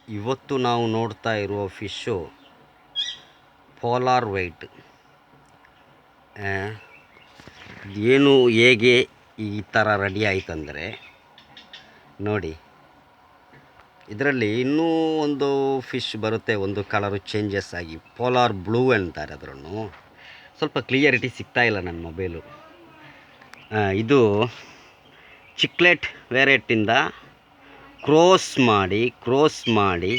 ಇವತ್ತು ನಾವು ನೋಡ್ತಾ ಇರುವ ಫಿಶ್ಶು ಪೋಲಾರ್ ವೈಟ್. ಏನು ಹೇಗೆ ಈ ಥರ ರೆಡಿ ಆಯ್ತಂದರೆ ನೋಡಿ, ಇದರಲ್ಲಿ ಇನ್ನೂ ಒಂದು ಫಿಶ್ ಬರುತ್ತೆ, ಒಂದು ಕಲರು ಚೇಂಜಸ್ ಆಗಿ ಪೋಲಾರ್ ಬ್ಲೂ ಅಂತಾರೆ. ಅದರನ್ನು ಸ್ವಲ್ಪ ಕ್ಲಿಯರಿಟಿ ಸಿಗ್ತಾಯಿಲ್ಲ ನನ್ನ ಮೊಬೈಲು. ಇದು ಚಿಕ್ಲೆಟ್ ವೆರೈಟಿಯಿಂದ ಕ್ರೋಸ್ ಮಾಡಿ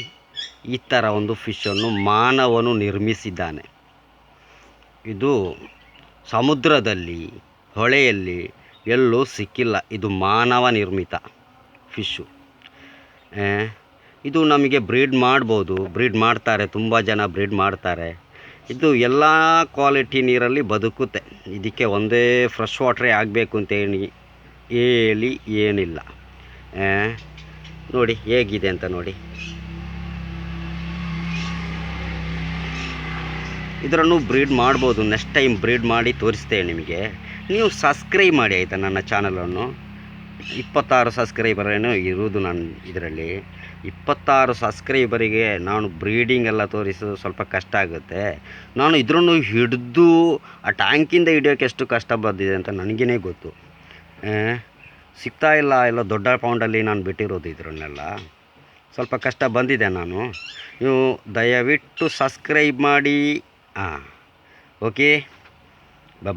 ಈ ಥರ ಒಂದು ಫಿಶನ್ನು ಮಾನವನು ನಿರ್ಮಿಸಿದ್ದಾನೆ. ಇದು ಸಮುದ್ರದಲ್ಲಿ, ಹೊಳೆಯಲ್ಲಿ ಎಲ್ಲೂ ಸಿಕ್ಕಿಲ್ಲ. ಇದು ಮಾನವ ನಿರ್ಮಿತ ಫಿಶ್ಶು. ಇದು ನಮಗೆ ಬ್ರೀಡ್ ಮಾಡ್ತಾರೆ, ತುಂಬ ಜನ ಬ್ರೀಡ್ ಮಾಡ್ತಾರೆ. ಇದು ಎಲ್ಲ ಕ್ವಾಲಿಟಿ ನೀರಲ್ಲಿ ಬದುಕುತ್ತೆ. ಇದಕ್ಕೆ ಒಂದೇ ಫ್ರೆಶ್ ವಾಟ್ರೇ ಆಗಬೇಕು ಅಂತ ಹೇಳಿ ಏನಿಲ್ಲ. ನೋಡಿ ಹೇಗಿದೆ ಅಂತ ನೋಡಿ. ಇದರನ್ನು ಬ್ರೀಡ್ ಮಾಡ್ಬೋದು. ನೆಕ್ಸ್ಟ್ ಟೈಮ್ ಬ್ರೀಡ್ ಮಾಡಿ ತೋರಿಸ್ತೇನೆ ನಿಮಗೆ. ನೀವು ಸಬ್ಸ್ಕ್ರೈಬ್ ಮಾಡಿ ಆಯಿತಾ ನನ್ನ ಚಾನಲನ್ನು. 26 ಸಬ್ಸ್ಕ್ರೈಬರೇನೋ ಇರುವುದು ನಾನು ಇದರಲ್ಲಿ. 26 ಸಬ್ಸ್ಕ್ರೈಬರಿಗೆ ನಾನು ಬ್ರೀಡಿಂಗ್ ಎಲ್ಲ ತೋರಿಸೋದು ಸ್ವಲ್ಪ ಕಷ್ಟ ಆಗುತ್ತೆ. ನಾನು ಇದನ್ನು ಹಿಡಿದು ಆ ಟ್ಯಾಂಕಿಂದ ಹಿಡಿಯೋಕ್ಕೆ ಎಷ್ಟು ಕಷ್ಟ ಬಂದಿದೆ ಅಂತ ನನಗೇ ಗೊತ್ತು. ಸಿಗ್ತಾಯಿಲ್ಲ, ಎಲ್ಲ ದೊಡ್ಡ ಪೌಂಡಲ್ಲಿ ನಾನು ಬಿಟ್ಟಿರೋದು. ಇದರನ್ನೆಲ್ಲ ಸ್ವಲ್ಪ ಕಷ್ಟ ಬಂದಿದೆ. ನೀವು ದಯವಿಟ್ಟು ಸಬ್ಸ್ಕ್ರೈಬ್ ಮಾಡಿ. ಓಕೆ,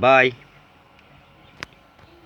ಬಾಯ್.